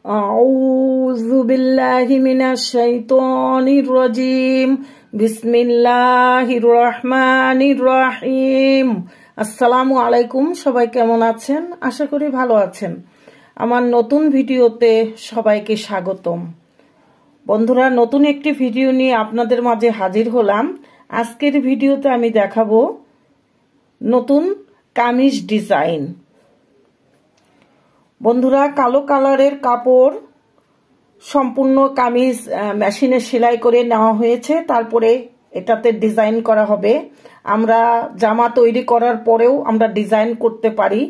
আউযু বিল্লাহি মিনাশ শাইতানির রাজিম। বিসমিল্লাহির রহমানির রহিম। আসসালামু আলাইকুম। সবাই কেমন আছেন? আশা করি ভালো আছেন। আমার নতুন ভিডিওতে সবাইকে স্বাগতম। বন্ধুরা, নতুন একটি ভিডিও নিয়ে আপনাদের মাঝে হাজির হলাম। আজকের ভিডিওতে আমি দেখাবো নতুন কামিজ ডিজাইন। বন্ধুরা, কালো কালারের কাপড় সম্পূর্ণ কামিজ মেশিনে সেলাই করে নেওয়া হয়েছে, তারপরে এটাতে ডিজাইন করা হবে। আমরা জামা তৈরি করার পরেও আমরা ডিজাইন করতে পারি,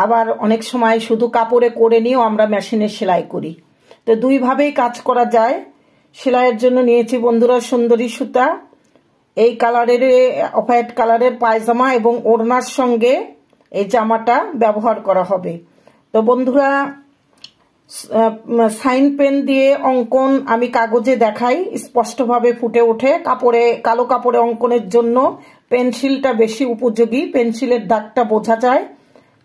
আবার অনেক সময় শুধু কাপড়ে করে নিয়েও আমরা মেশিনে সেলাই করি। তো দুইভাবেই কাজ করা যায়। সেলাইয়ের জন্য নিয়েছি বন্ধুরা সুন্দরী সুতা। এই কালারের হোয়াইট কালারের পায়জামা এবং ওড়নার সঙ্গে এই জামাটা ব্যবহার করা হবে। তো বন্ধুরা, সাইন পেন দিয়ে অঙ্কন আমি কাগজে দেখাই, স্পষ্টভাবে ফুটে ওঠে। কালো কাপড়ে অঙ্কনের জন্য পেন্সিলটা বেশি উপযোগী। পেন্সিলের দাগটা বোঝা যায়,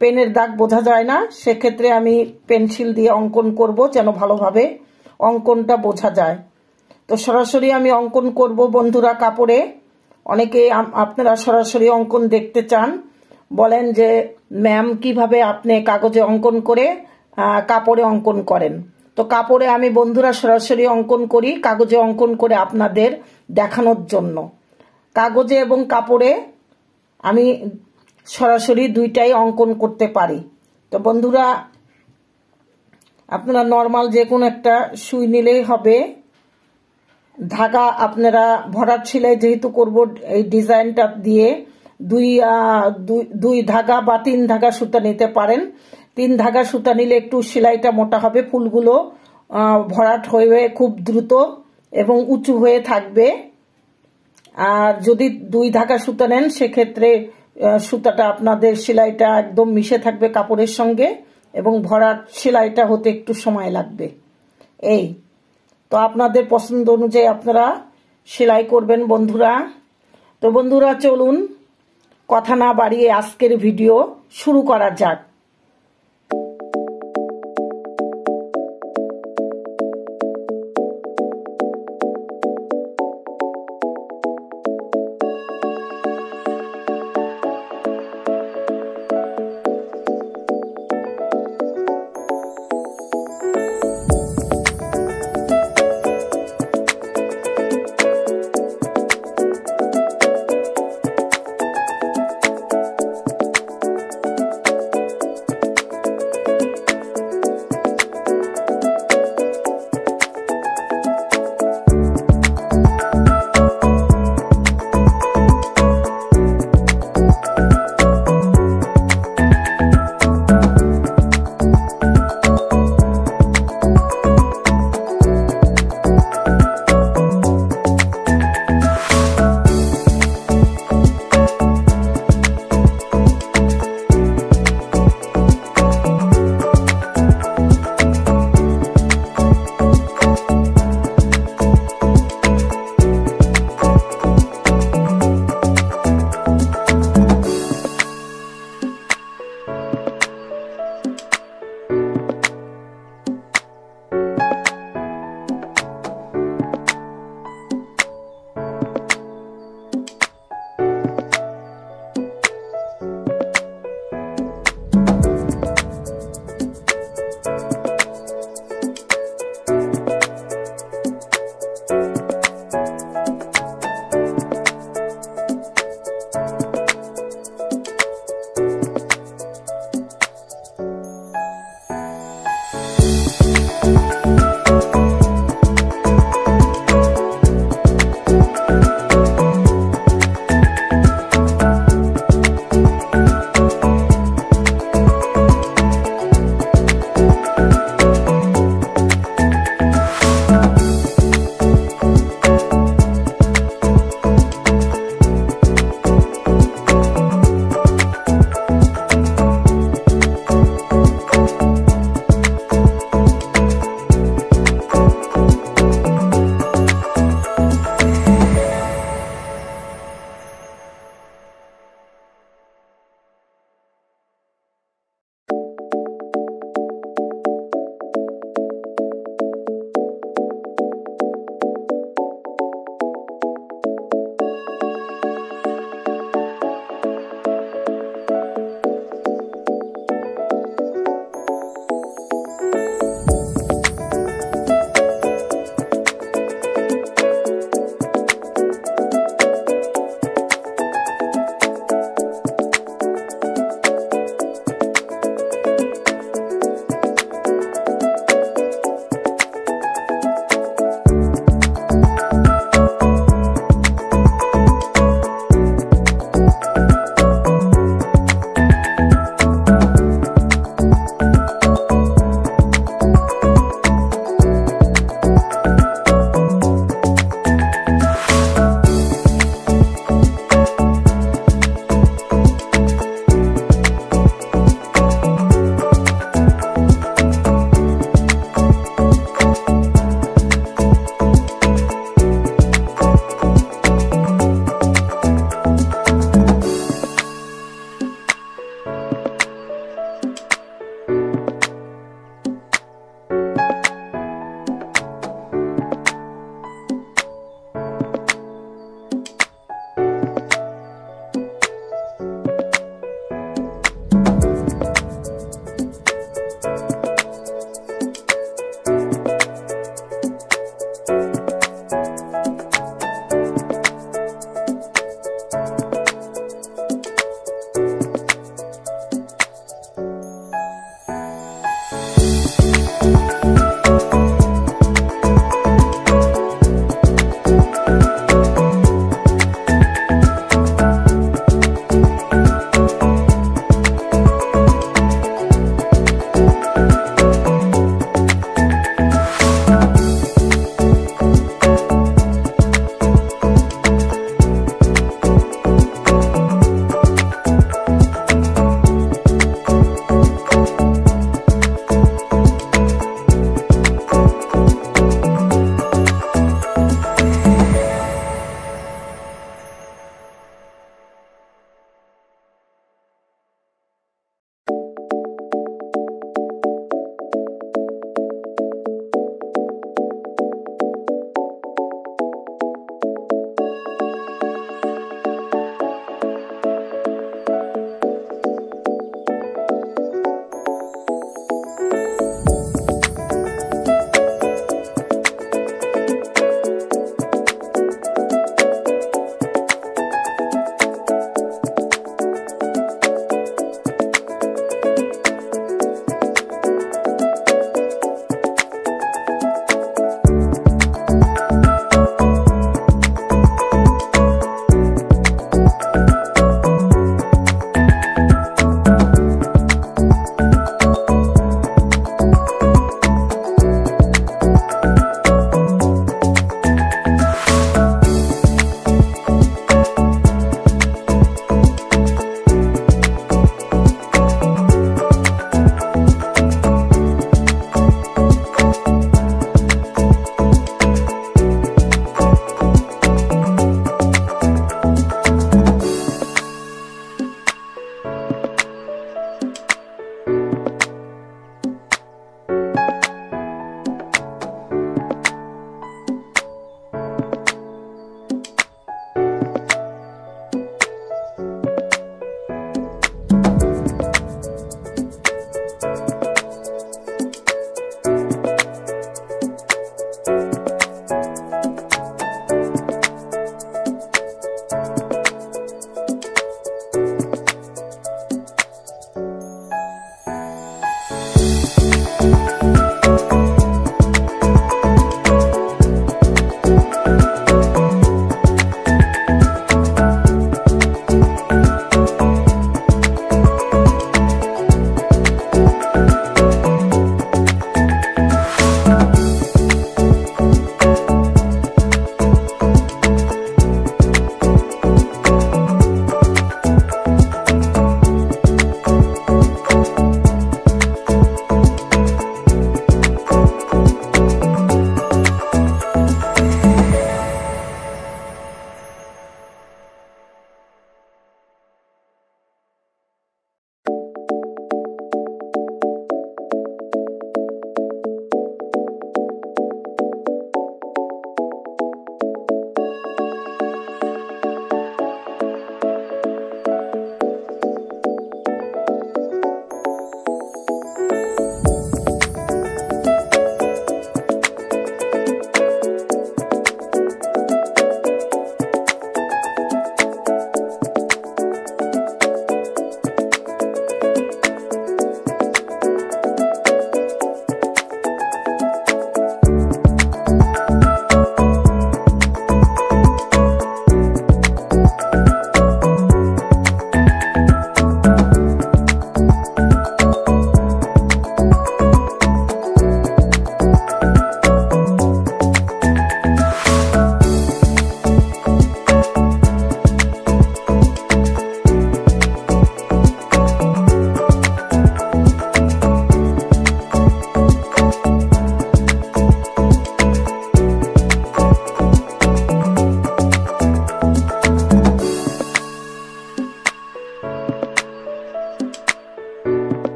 পেনের দাগ বোঝা যায় না। সেক্ষেত্রে আমি পেন্সিল দিয়ে অঙ্কন করব যেন ভালোভাবে অঙ্কনটা বোঝা যায়। তো সরাসরি আমি অঙ্কন করব বন্ধুরা কাপড়ে। অনেকে আপনারা সরাসরি অঙ্কন দেখতে চান, বলেন যে ম্যাম কিভাবে আপনি কাগজে অঙ্কন করে কাপড়ে অঙ্কন করেন। তো কাপড়ে আমি বন্ধুরা সরাসরি অঙ্কন করি, কাগজে অঙ্কন করে আপনাদের দেখানোর জন্য। কাগজে এবং কাপড়ে আমি সরাসরি দুইটাই অঙ্কন করতে পারি। তো বন্ধুরা, আপনারা নর্মাল যে কোনো একটা সুই নিলেই হবে। ধাগা আপনারা ভরাট সেলাই যেহেতু করব এই ডিজাইনটা দিয়ে দুই ধাগা বা 3 ধাগা সুতা নিতে পারেন। 3 ধাগা সুতা নিলে একটু সেলাইটা মোটা হবে, ফুলগুলো ভরাট হয়ে খুব দ্রুত এবং উঁচু হয়ে থাকবে। আর যদি 2 ধাগা সুতা নেন সেক্ষেত্রে সুতাটা আপনাদের সেলাইটা একদম মিশে থাকবে কাপড়ের সঙ্গে এবং ভরাট সেলাইটা হতে একটু সময় লাগবে। এই তো আপনাদের পছন্দ অনুযায়ী আপনারা সেলাই করবেন বন্ধুরা। তো বন্ধুরা, চলুন কথা না বাড়িয়ে আজকের ভিডিও শুরু করা যাক।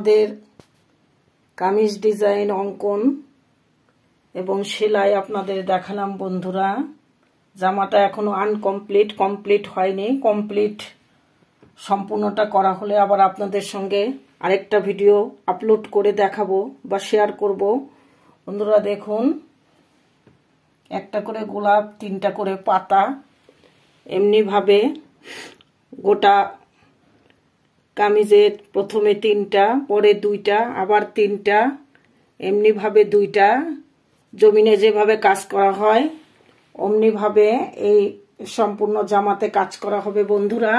আপনাদের কামিজ ডিজাইন অঙ্কন এবং সেলাই আপনাদের দেখালাম বন্ধুরা। জামাটা এখনো আনকমপ্লিট, কমপ্লিট হয়নি। কমপ্লিট সম্পূর্ণটা করা হলে আবার আপনাদের সঙ্গে আরেকটা ভিডিও আপলোড করে দেখাবো বা শেয়ার করব। বন্ধুরা দেখুন, একটা করে গোলাপ, 3টা করে পাতা, এমনিভাবে গোটা কামিজে প্রথমে 3টা, পরে 2টা, আবার 3টা, এমনিভাবে 2টা। জমিনে যেভাবে কাজ করা হয় অমনিভাবে এই সম্পূর্ণ জামাতে কাজ করা হবে বন্ধুরা।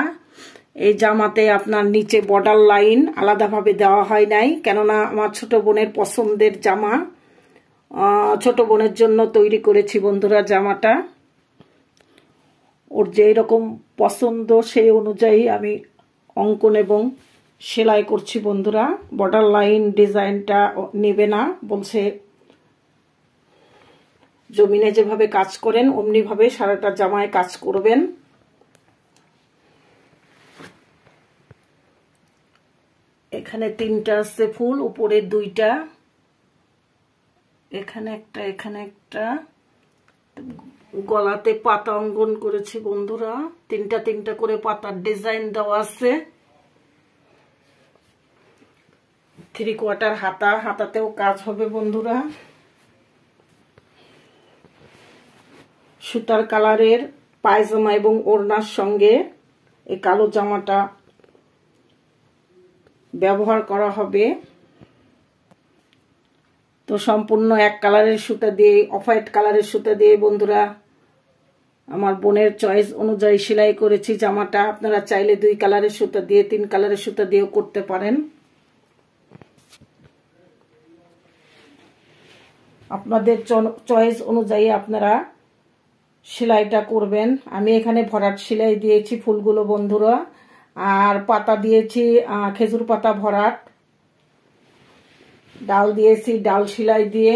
এই জামাতে আপনার নিচে বর্ডার লাইন আলাদাভাবে দেওয়া হয় নাই, কেননা আমার ছোট বোনের পছন্দের জামা, ছোট বোনের জন্য তৈরি করেছি বন্ধুরা জামাটা। ওর যেই রকম পছন্দ সেই অনুযায়ী আমি অঙ্কন এবং সেলাই করছি বন্ধুরা। বর্ডার লাইন ডিজাইনটা নেবে না, বলছে জমিনে যেভাবে কাজ করেন অমনিভাবে সারাটা জামায় কাজ করবেন। এখানে 3টা আছে ফুল, উপরে 2টা, এখানে একটা, এখানে একটা। গলাতে পাতা অঙ্কন করেছি বন্ধুরা, 3টা করে পাতার ডিজাইন দেওয়া আছে। 3/4 হাতা, হাতাতেও কাজ হবে বন্ধুরা। সুতার কালারের পায়জামা এবং ওড়নার সঙ্গে এই কালো জামাটা ব্যবহার করা হবে। তো সম্পূর্ণ এক কালারের সুতা দিয়ে, অফ হোয়াইট কালারের সুতা দিয়ে বন্ধুরা আমার বোনের চয়েস অনুযায়ী সেলাই করেছি জামাটা। আপনারা চাইলে 2 কালারের সুতা দিয়ে, 3 কালারের সুতা দিয়েও করতে পারেন। আপনাদের চয়েস অনুযায়ী আপনারা সেলাইটা করবেন। আমি এখানে ভরাট সেলাই দিয়েছি ফুলগুলো বন্ধুরা, আর পাতা দিয়েছি খেজুর পাতা ভরাট, ডাল দিয়েছি ডাল সেলাই দিয়ে।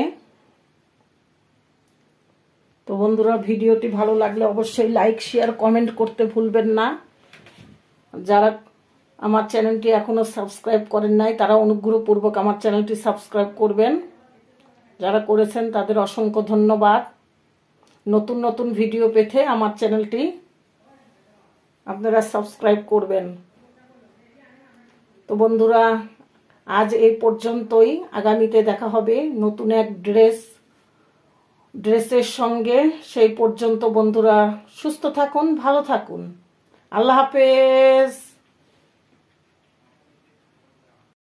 তো বন্ধুরা ভিডিওটি ভালো লাগলে অবশ্যই লাইক, শেয়ার, কমেন্ট করতে ভুলবেন না। যারা আমার চ্যানেলটি এখনো সাবস্ক্রাইব করেন নাই তারা অনুগ্রহপূর্বক আমার চ্যানেলটি সাবস্ক্রাইব করবেন। যারা করেছেন তাদের অসংখ্য ধন্যবাদ। নতুন নতুন ভিডিও পেতে আমার চ্যানেলটি আপনারা সাবস্ক্রাইব করবেন। তো বন্ধুরা আজ এই পর্যন্তই। আগামীতে দেখা হবে নতুন এক ড্রেসের সঙ্গে। সেই পর্যন্ত বন্ধুরা সুস্থ থাকুন, ভালো থাকুন। আল্লাহ হাফেজ।